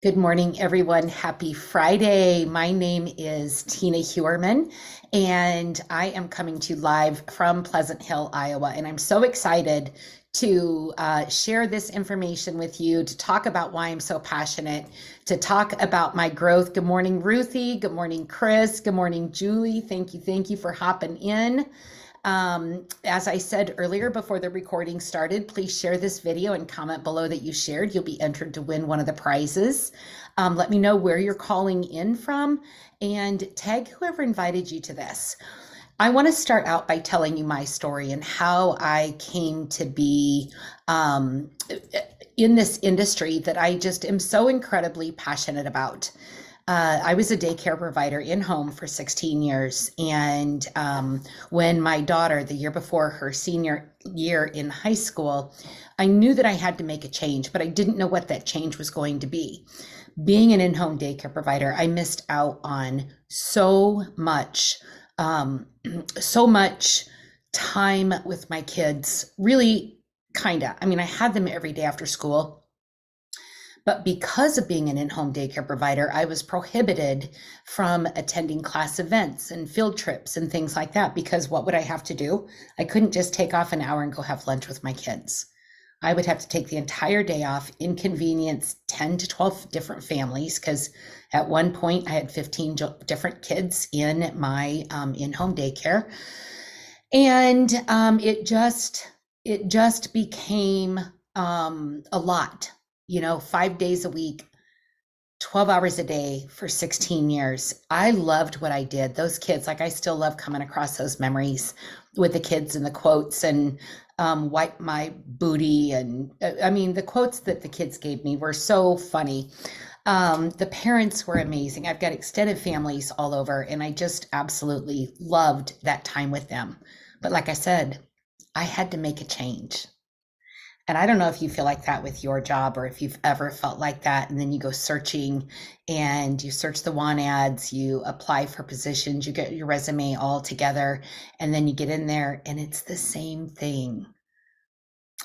Good morning, everyone. Happy Friday. My name is Tina Hewerman, and I am coming to you live from Pleasant Hill, Iowa. And I'm so excited to share this information with you, to talk about why I'm so passionate, to talk about my growth. Good morning, Ruthie. Good morning, Chris. Good morning, Julie. Thank you for hopping in. As I said earlier before the recording started, please share this video and comment below that you shared. You'll be entered to win one of the prizes. Let me know where you're calling in from and tag whoever invited you to this. I want to start out by telling you my story and how I came to be in this industry that I just am so incredibly passionate about. I was a daycare provider in home for 16 years. And when my daughter, the year before her senior year in high school, I knew that I had to make a change, but I didn't know what that change was going to be. Being an in-home daycare provider, I missed out on so much time with my kids, really kinda. I mean, I had them every day after school. But because of being an in-home daycare provider, I was prohibited from attending class events and field trips and things like that, because what would I have to do? I couldn't just take off an hour and go have lunch with my kids. I would have to take the entire day off, inconvenience 10 to 12 different families, because at one point I had 15 different kids in my in-home daycare. And it just became a lot. 5 days a week, 12 hours a day for 16 years. I loved what I did. Those kids, like I still love coming across those memories with the kids and the quotes and wipe my booty. And I mean, the quotes that the kids gave me were so funny. The parents were amazing. I've got extended families all over, and I just absolutely loved that time with them. But like I said, I had to make a change. And I don't know if you feel like that with your job, or if you've ever felt like that. And then you go searching and you search the want ads, you apply for positions, you get your resume all together, and then you get in there and it's the same thing.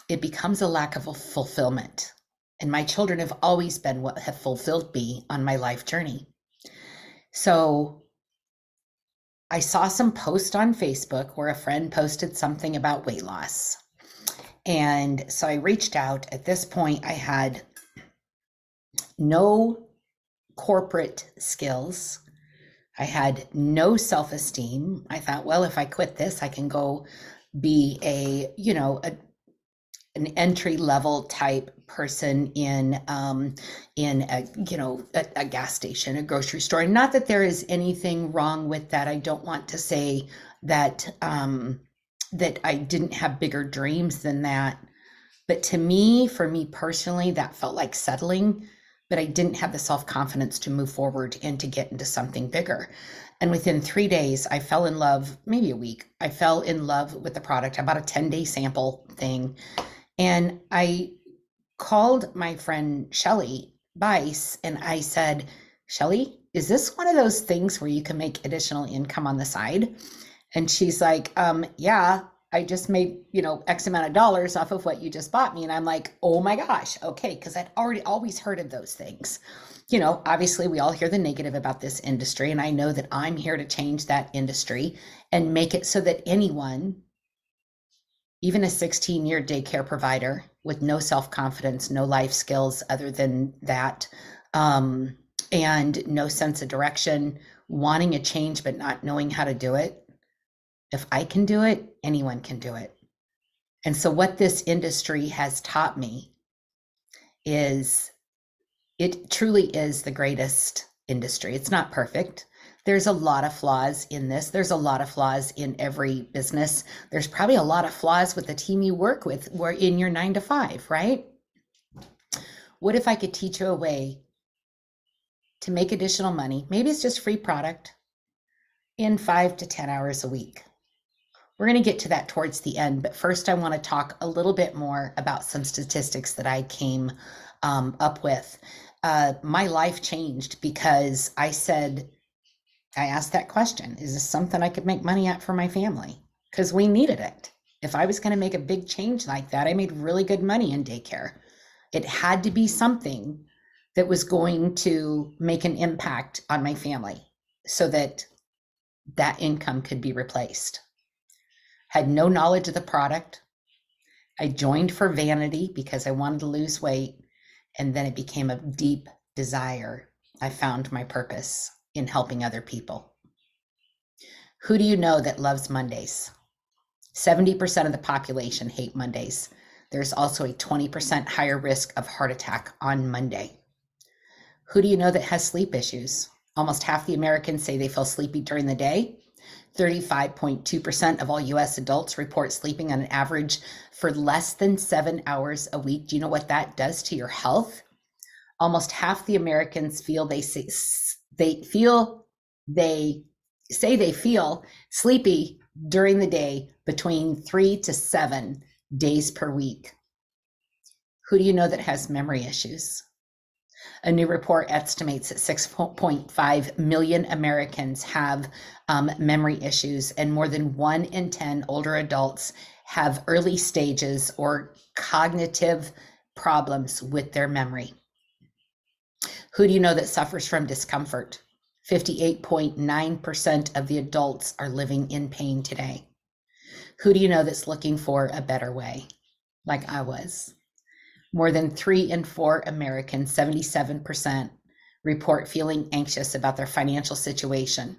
It becomes a lack of fulfillment. And my children have always been what have fulfilled me on my life journey. So I saw some post on Facebook where a friend posted something about weight loss. And so I reached out. At this point, I had no corporate skills. I had no self-esteem. I thought, well, if I quit this, I can go be an entry-level type person in a gas station, a grocery store. Not that there is anything wrong with that. I don't want to say that that I didn't have bigger dreams than that. But for me personally, that felt like settling, but I didn't have the self-confidence to move forward and to get into something bigger. And within 3 days, I fell in love, maybe a week, I fell in love with the product. I bought a 10-day sample thing. And I called my friend Shelly Bice and I said, Shelly, is this one of those things where you can make additional income on the side? And she's like, yeah, I just made, X amount of dollars off of what you just bought me. And I'm like, oh my gosh. Okay. Cause I'd already always heard of those things. Obviously we all hear the negative about this industry. And I know that I'm here to change that industry and make it so that anyone, even a 16-year daycare provider with no self-confidence, no life skills other than that, and no sense of direction, wanting a change, but not knowing how to do it. If I can do it, anyone can do it. And so what this industry has taught me is it truly is the greatest industry. It's not perfect. There's a lot of flaws in this. There's a lot of flaws in every business. There's probably a lot of flaws with the team you work with or in your 9 to 5, right? What if I could teach you a way to make additional money? Maybe it's just free product in 5 to 10 hours a week. We're going to get to that towards the end, but first I want to talk a little bit more about some statistics that I came up with. My life changed because I asked that question, is this something I could make money at for my family? Because we needed it. If I was going to make a big change like that, I made really good money in daycare. It had to be something that was going to make an impact on my family so that that income could be replaced. Had no knowledge of the product. I joined for vanity because I wanted to lose weight, and then it became a deep desire. I found my purpose in helping other people. Who do you know that loves Mondays? 70% of the population hate Mondays. There's also a 20% higher risk of heart attack on Monday. Who do you know that has sleep issues? Almost half the Americans say they feel sleepy during the day. 35.2% of all US adults report sleeping on an average for less than 7 hours a week. Do you know what that does to your health? Almost half the Americans feel they feel sleepy during the day between 3 to 7 days per week. Who do you know that has memory issues? A new report estimates that 6.5 million Americans have memory issues, and more than 1 in 10 older adults have early stages or cognitive problems with their memory. Who do you know that suffers from discomfort? 58.9% of the adults are living in pain today. Who do you know that's looking for a better way? Like I was. More than 3 in 4 Americans, 77%, report feeling anxious about their financial situation.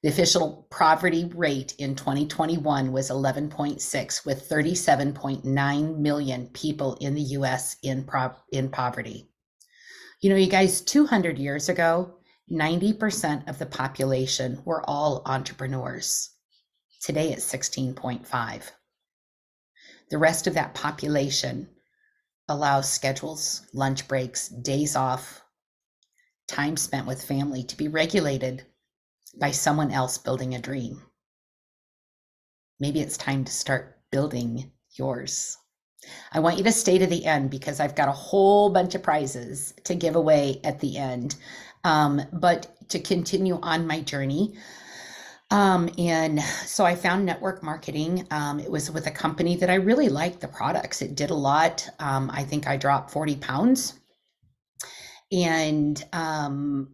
The official poverty rate in 2021 was 11.6, with 37.9 million people in the US in poverty. You know, you guys, 200 years ago, 90% of the population were all entrepreneurs. Today it's 16.5. The rest of that population allows schedules, lunch breaks, days off, time spent with family to be regulated by someone else building a dream. Maybe it's time to start building yours. I want you to stay to the end because I've got a whole bunch of prizes to give away at the end. But to continue on my journey, and so I found network marketing. It was with a company that I really liked the products. It did a lot. I think I dropped 40 pounds. And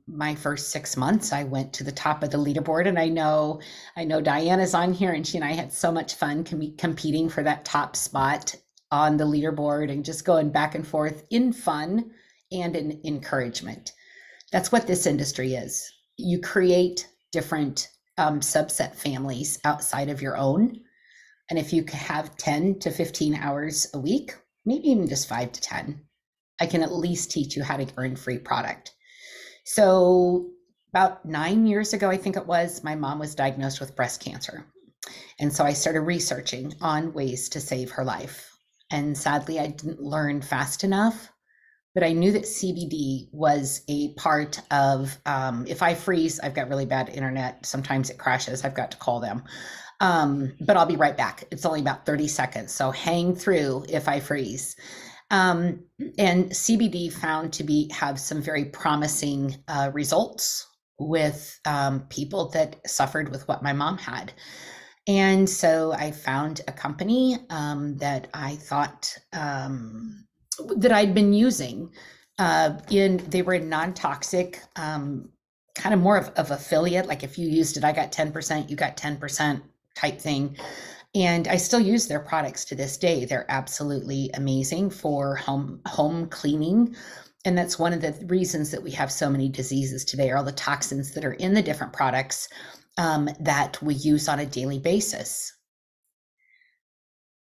my first 6 months, I went to the top of the leaderboard. And I know Diana's on here, and she and I had so much fun competing for that top spot on the leaderboard and just going back and forth in fun and in encouragement. That's what this industry is. You create different subset families outside of your own. And if you have 10 to 15 hours a week, maybe even just 5 to 10, I can at least teach you how to earn free product. So about 9 years ago, I think it was, my mom was diagnosed with breast cancer. And so I started researching on ways to save her life. And sadly, I didn't learn fast enough, but I knew that CBD was a part of, if I freeze, I've got really bad internet. Sometimes it crashes. I've got to call them. But I'll be right back. It's only about 30 seconds. So hang through if I freeze. And CBD found to have some very promising results with people that suffered with what my mom had. And so I found a company that I thought that I'd been using. They were a non-toxic, kind of more of affiliate. Like if you used it, I got 10%, you got 10% type thing. And I still use their products to this day. They're absolutely amazing for home cleaning. And that's one of the reasons that we have so many diseases today, are all the toxins that are in the different products that we use on a daily basis.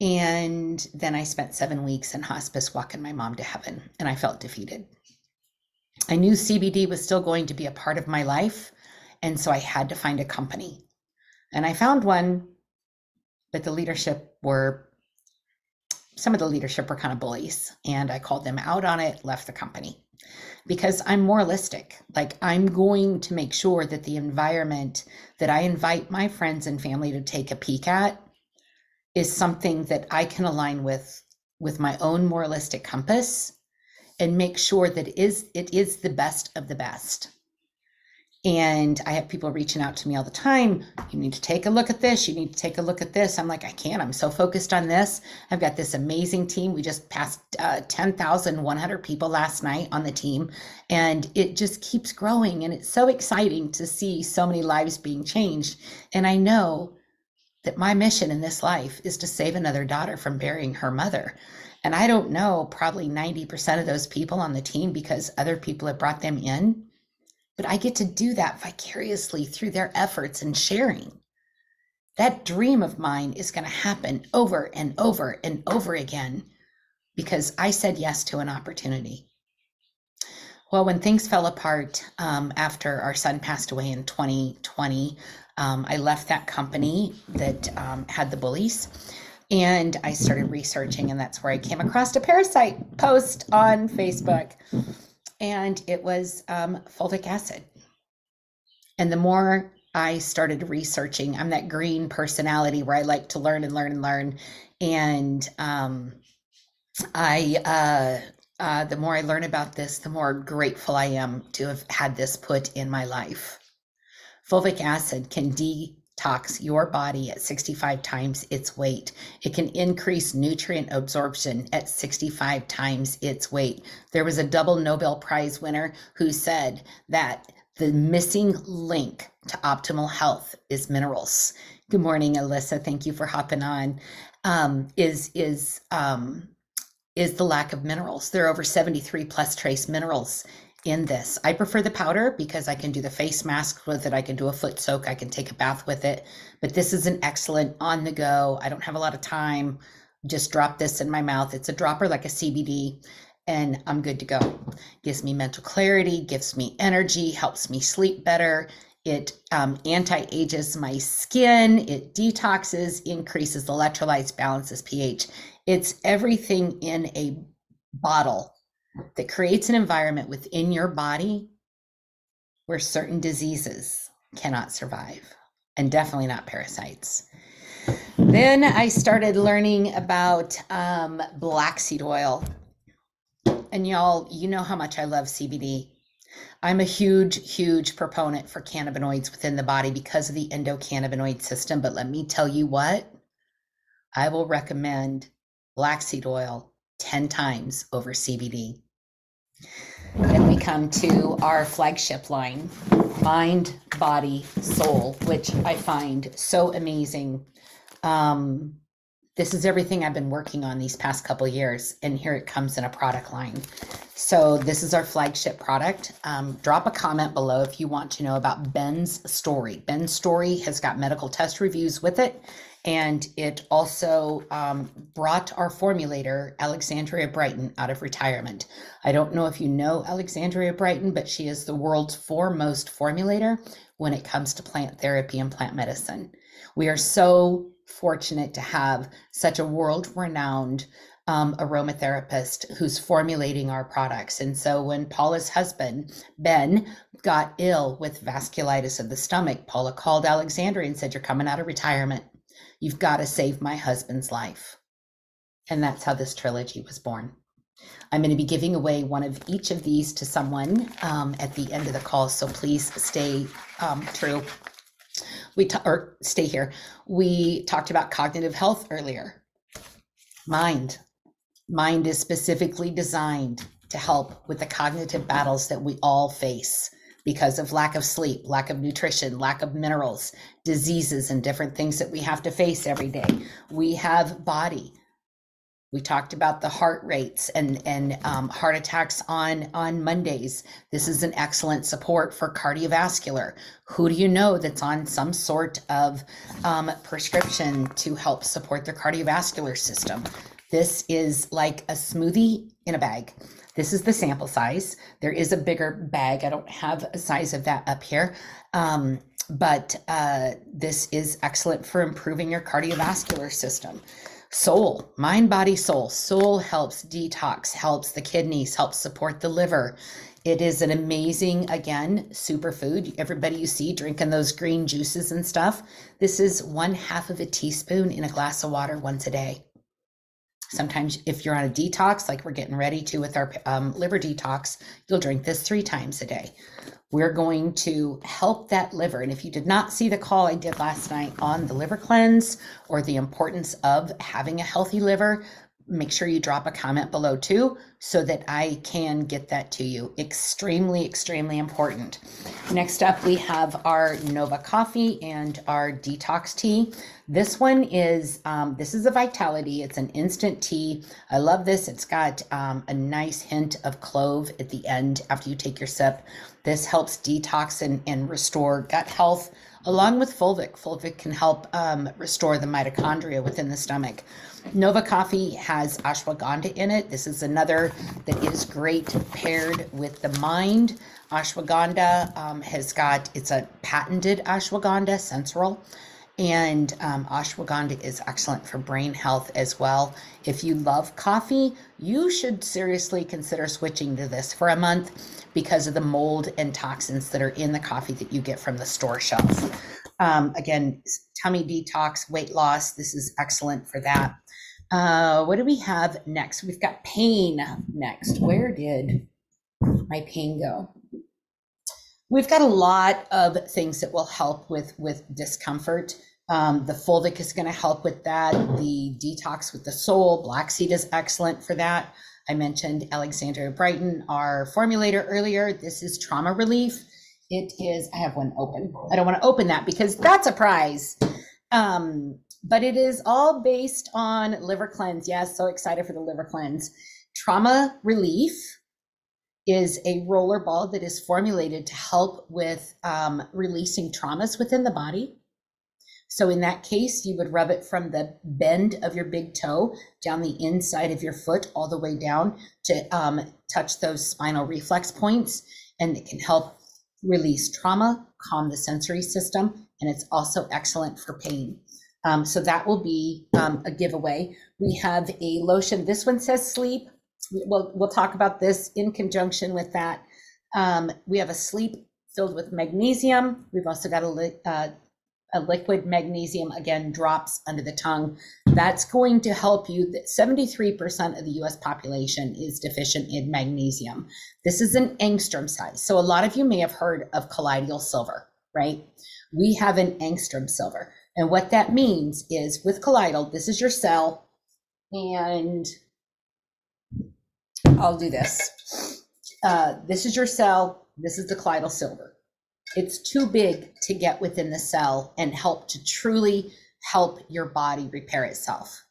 And then I spent 7 weeks in hospice walking my mom to heaven, and I felt defeated. I knew CBD was still going to be a part of my life, and so I had to find a company. And I found one, but some of the leadership were kind of bullies, and I called them out on it, left the company. Because I'm moralistic. Like, I'm going to make sure that the environment that I invite my friends and family to take a peek at is something that I can align with my own moralistic compass and make sure that it is the best of the best. And I have people reaching out to me all the time. You need to take a look at this. You need to take a look at this. I'm like, I can't. I'm so focused on this. I've got this amazing team. We just passed 10,100 people last night on the team. And it just keeps growing. And it's so exciting to see so many lives being changed. And I know that my mission in this life is to save another daughter from burying her mother. And I don't know probably 90% of those people on the team because other people have brought them in. But I get to do that vicariously through their efforts and sharing. That dream of mine is going to happen over and over and over again because I said yes to an opportunity. Well, when things fell apart after our son passed away in 2020, I left that company that had the bullies. And I started researching, and that's where I came across a parasite post on Facebook. And it was fulvic acid. And the more I started researching, I'm that green personality where I like to learn and learn and learn. And the more I learn about this, the more grateful I am to have had this put in my life. Fulvic acid can detox your body at 65 times its weight. It can increase nutrient absorption at 65 times its weight. There was a double Nobel Prize winner who said that the missing link to optimal health is minerals. Good morning, Alyssa. Thank you for hopping on. Is the lack of minerals. There are over 73 plus trace minerals in this. I prefer the powder because I can do the face mask with it. I can do a foot soak. I can take a bath with it. But this is an excellent on the go. I don't have a lot of time. Just drop this in my mouth. It's a dropper like a CBD and I'm good to go. Gives me mental clarity, gives me energy, helps me sleep better. It anti-ages my skin. It detoxes, increases electrolytes, balances pH. It's everything in a bottle that creates an environment within your body where certain diseases cannot survive, and definitely not parasites. Then I started learning about black seed oil. And y'all, you know how much I love CBD. I'm a huge proponent for cannabinoids within the body because of the endocannabinoid system. But let me tell you what, I will recommend black seed oil 10 times over CBD. Then we come to our flagship line, Mind, Body, Soul, which I find so amazing. This is everything I've been working on these past couple of years, and here it comes in a product line. So this is our flagship product. Drop a comment below if you want to know about Ben's story. Ben's story has got medical test reviews with it, and it also brought our formulator, Alexandria Brighton, out of retirement. I don't know if you know Alexandria Brighton, but she is the world's foremost formulator when it comes to plant therapy and plant medicine. We are so fortunate to have such a world-renowned aromatherapist who's formulating our products. And so when Paula's husband, Ben, got ill with vasculitis of the stomach, Paula called Alexandria and said, "You're coming out of retirement. You've got to save my husband's life." And that's how this trilogy was born. I'm going to be giving away one of each of these to someone at the end of the call. So please stay true. Stay here. We talked about cognitive health earlier. Mind is specifically designed to help with the cognitive battles that we all face because of lack of sleep, lack of nutrition, lack of minerals, diseases, and different things that we have to face every day. We have body. We talked about the heart rates and heart attacks on Mondays. This is an excellent support for cardiovascular. Who do you know that's on some sort of prescription to help support their cardiovascular system? This is like a smoothie in a bag. This is the sample size. There is a bigger bag. I don't have a size of that up here. But this is excellent for improving your cardiovascular system. Soul, mind, body, soul. Soul helps detox, helps the kidneys, helps support the liver. It is an amazing, again, superfood. Everybody you see drinking those green juices and stuff, this is 1/2 of a teaspoon in a glass of water once a day. Sometimes if you're on a detox, like we're getting ready to with our liver detox, you'll drink this 3 times a day. We're going to help that liver. And if you did not see the call I did last night on the liver cleanse or the importance of having a healthy liver, make sure you drop a comment below too, so that I can get that to you. Extremely, extremely important. Next up, we have our Nova coffee and our detox tea. This one is, this is a Vitality. It's an instant tea. I love this. It's got a nice hint of clove at the end after you take your sip. This helps detox and restore gut health, along with fulvic. Fulvic can help restore the mitochondria within the stomach. Nova coffee has ashwagandha in it. This is another that is great paired with the mind. Ashwagandha it's a patented ashwagandha, Sensoril. And ashwagandha is excellent for brain health as well. If you love coffee, you should seriously consider switching to this for a month because of the mold and toxins that are in the coffee that you get from the store shelf. Again, tummy detox, weight loss, this is excellent for that. What do we have next? We've got pain next. Where did my pain go? We've got a lot of things that will help with discomfort. The fulvic is going to help with that. The detox with the soul, black seed is excellent for that. I mentioned Alexandria Brighton, our formulator earlier. This is trauma relief. It is, I have one open. I don't want to open that because that's a prize. But it is all based on liver cleanse. Yes, so excited for the liver cleanse. Trauma relief is a roller ball that is formulated to help with releasing traumas within the body. So in that case, you would rub it from the bend of your big toe down the inside of your foot all the way down to touch those spinal reflex points, and it can help release trauma, calm the sensory system, and it's also excellent for pain. So that will be a giveaway. We have a lotion. This one says sleep. We'll talk about this in conjunction with that. We have a sleep filled with magnesium. We've also got a liquid magnesium, again, drops under the tongue. That's going to help you. 73% of the US population is deficient in magnesium. This is an angstrom size. So a lot of you may have heard of colloidal silver, right? We have an angstrom silver. And what that means is with colloidal, this is your cell, and I'll do this. This is your cell. This is the colloidal silver. It's too big to get within the cell and help to truly help your body repair itself.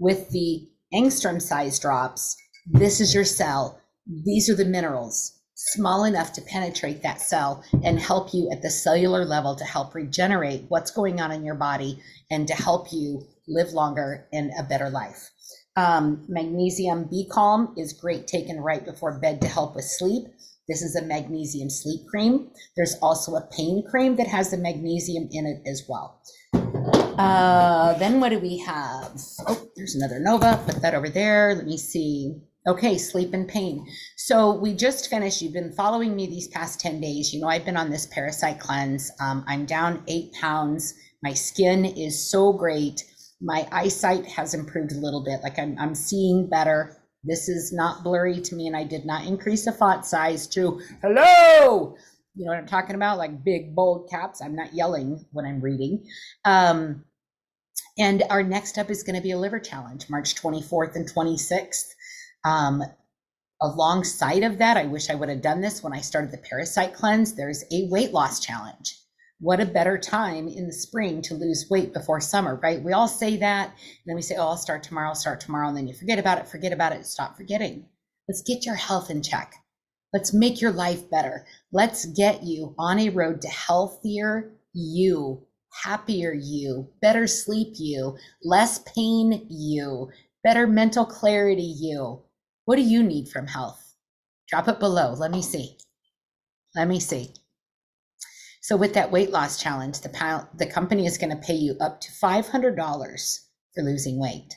With the angstrom size drops, this is your cell. These are the minerals, small enough to penetrate that cell and help you at the cellular level to help regenerate what's going on in your body and to help you live longer and a better life. Magnesium B Calm is great taken right before bed to help with sleep. This is a magnesium sleep cream. There's also a pain cream that has the magnesium in it as well. Then what do we have? Oh, there's another Nova. Put that over there. Let me see. Okay, sleep and pain. So we just finished. You've been following me these past 10 days. You know, I've been on this parasite cleanse. I'm down 8 pounds. My skin is so great. My eyesight has improved a little bit. Like I'm seeing better. This is not blurry to me, and I did not increase the font size to hello. You know what I'm talking about? Like big, bold caps. I'm not yelling when I'm reading. And our next up is going to be a liver challenge, March 24th and 26th. Alongside of that, I wish I would have done this when I started the parasite cleanse. There's a weight loss challenge. What a better time in the spring to lose weight before summer, right? We all say that, and then we say, oh, I'll start tomorrow, and then you forget about it, stop forgetting. Let's get your health in check. Let's make your life better. Let's get you on a road to healthier you, happier you, better sleep you, less pain you, better mental clarity you. What do you need from health? Drop it below. Let me see. So with that weight loss challenge, the company is going to pay you up to $500 for losing weight.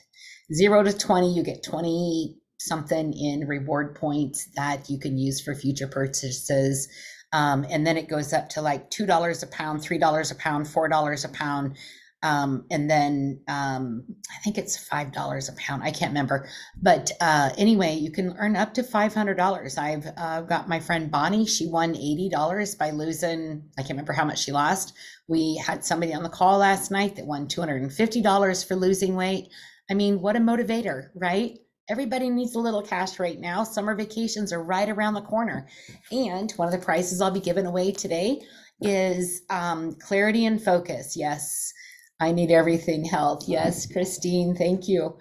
0 to 20, you get 20 something in reward points that you can use for future purchases. And then it goes up to like $2 a pound, $3 a pound, $4 a pound. And then I think it's $5 a pound. I can't remember. But anyway, you can earn up to $500. I've got my friend Bonnie. She won $80 by losing, I can't remember how much she lost. We had somebody on the call last night that won $250 for losing weight. I mean, what a motivator, right? Everybody needs a little cash right now. Summer vacations are right around the corner. And one of the prizes I'll be giving away today is clarity and focus. Yes, I need everything health. Yes, Christine, thank you.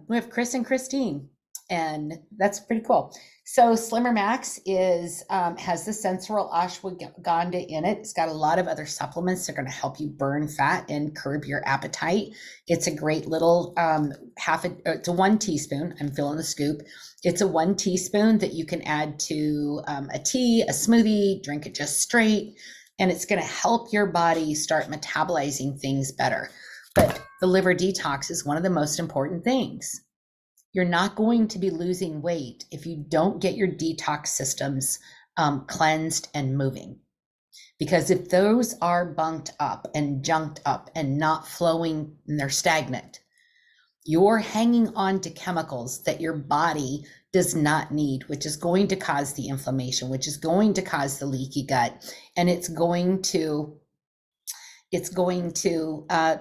We have Chris and Christine, and that's pretty cool. So Slimmer Max is has the sensoryl ashwagandha in it. It's got a lot of other supplements that are going to help you burn fat and curb your appetite. It's a great little it's a 1 teaspoon. I'm filling the scoop. It's a 1 teaspoon that you can add to a tea, a smoothie, drink it just straight, and it's going to help your body start metabolizing things better. But the liver detox is one of the most important things. You're not going to be losing weight if you don't get your detox systems cleansed and moving. Because if those are bunked up and junked up and not flowing and they're stagnant, you're hanging on to chemicals that your body does not need, which is going to cause the inflammation, which is going to cause the leaky gut, and it's going to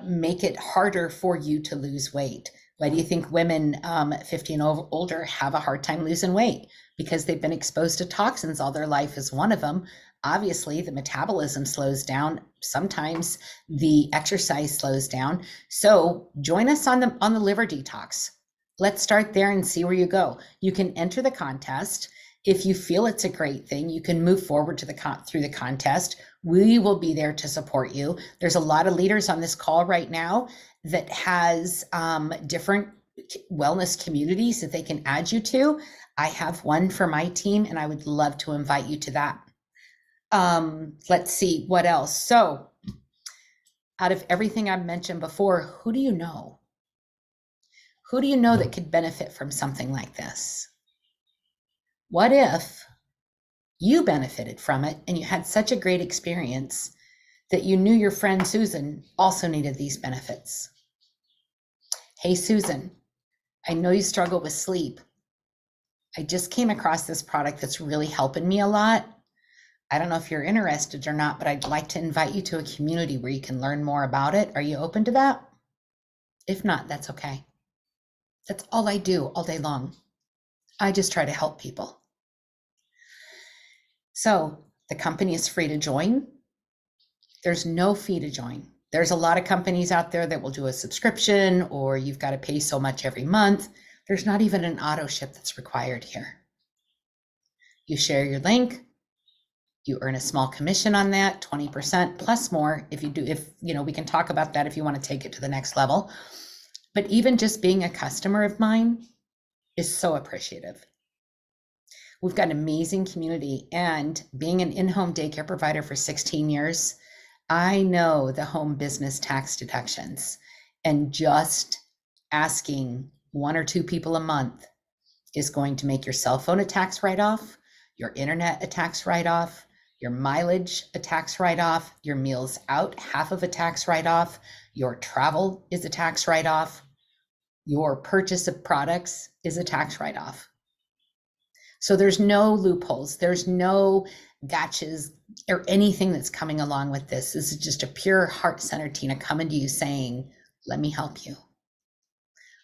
make it harder for you to lose weight. Why do you think women 50 and older have a hard time losing weight? Because they've been exposed to toxins all their life is one of them. Obviously, the metabolism slows down. Sometimes the exercise slows down. So join us on the liver detox. Let's start there and see where you go. You can enter the contest. If you feel it's a great thing, you can move forward through the contest. We will be there to support you. There's a lot of leaders on this call right now that has different wellness communities that they can add you to. I have one for my team, and I would love to invite you to that. Let's see what else. So out of everything I've mentioned before, who do you know? Who do you know that could benefit from something like this? What if you benefited from it and you had such a great experience that you knew your friend Susan also needed these benefits? Hey, Susan, I know you struggle with sleep. I just came across this product that's really helping me a lot. I don't know if you're interested or not, but I'd like to invite you to a community where you can learn more about it. Are you open to that? If not, that's okay. That's all I do all day long. I just try to help people. So the company is free to join. There's no fee to join. There's a lot of companies out there that will do a subscription, or you've got to pay so much every month. There's not even an auto ship that's required here. You share your link. You earn a small commission on that, 20% plus more if we can talk about that if you want to take it to the next level. But even just being a customer of mine is so appreciative. We've got an amazing community, and being an in-home daycare provider for 16 years, I know the home business tax deductions, and just asking 1 or 2 people a month is going to make your cell phone a tax write-off, your internet a tax write-off, your mileage a tax write-off, your meals out half of a tax write-off, your travel is a tax write-off, your purchase of products is a tax write-off. So there's no loopholes, there's no gotchas or anything that's coming along with this. This is just a pure heart-centered Tina coming to you saying, let me help you.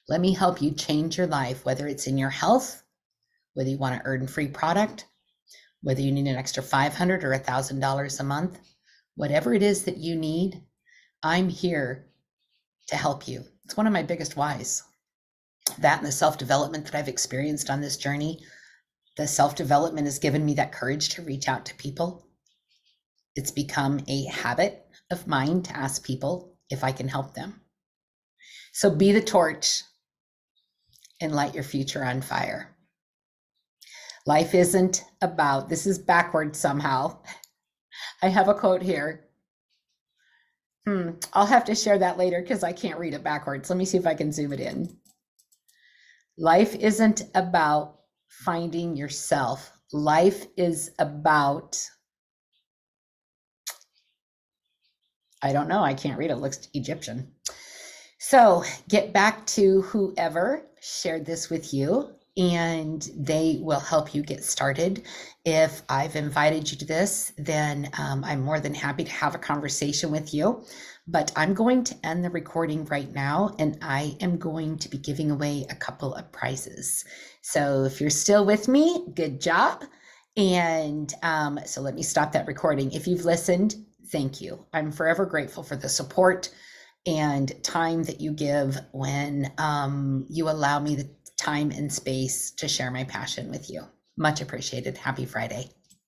Let me help you change your life, whether it's in your health, whether you want to earn free product, whether you need an extra $500 or $1,000 a month, whatever it is that you need, I'm here to help you. It's one of my biggest whys. That and the self-development that I've experienced on this journey. The self-development has given me that courage to reach out to people. It's become a habit of mine to ask people if I can help them. So be the torch and light your future on fire. Life isn't about, this is backwards somehow. I have a quote here. I'll have to share that later because I can't read it backwards. Let me see if I can zoom it in. Life isn't about finding yourself. Life is about, I don't know. I can't read it. It looks Egyptian. So get back to whoever shared this with you, and they will help you get started. If I've invited you to this, then I'm more than happy to have a conversation with you. But I'm going to end the recording right now, and I am going to be giving away a couple of prizes. So if you're still with me, good job. And so let me stop that recording. If you've listened, thank you. I'm forever grateful for the support and time that you give when you allow me the time and space to share my passion with you. Much appreciated. Happy Friday.